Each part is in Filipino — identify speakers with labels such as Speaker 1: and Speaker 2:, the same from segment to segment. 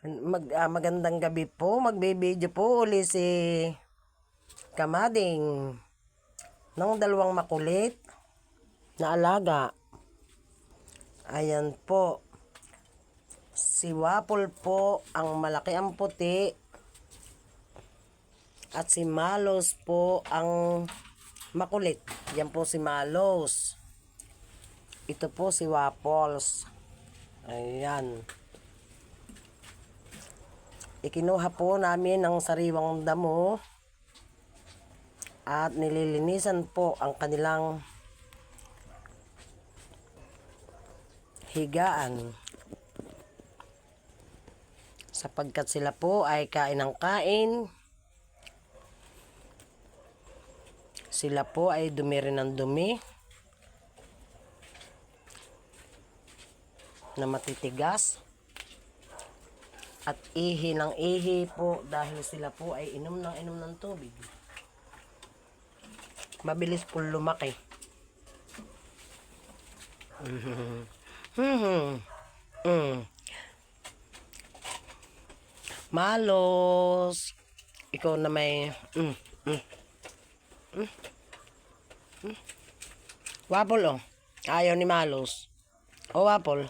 Speaker 1: Magandang gabi po. Magbe-video po uli si Kamading ng dalawang makulit na alaga. Ayan po. Si Wapol po ang malaki ang puti. At si Malos po ang makulit. Yan po si Malos. Ito po si Wapols. Ayan. Ikinuha po namin ang sariwang damo at nililinisan po ang kanilang higaan sapagkat sila po ay kain ng kain. Sila po ay dumi rin ng dumi na matitigas at ihi ng ihi po dahil sila po ay inom ng tubig. Mabilis po lumaki. Malos, ikaw na may Wapol oh. Ayaw ni Malos. O Wapol.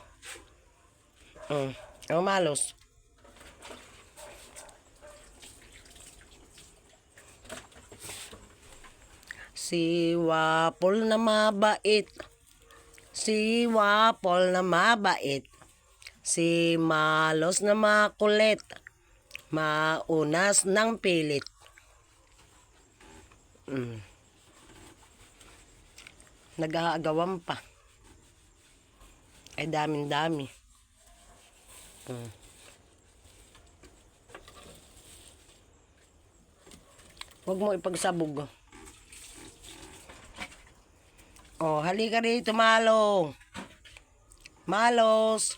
Speaker 1: O Malos. Si Wapol na mabait. Si Wapol na mabait. Si Malos na makulit. Maunas ng pilit. Nag-aagawan pa. Ay daming-dami. Huwag mo ipagsabog. Oh, halika rito, Malo. Malos.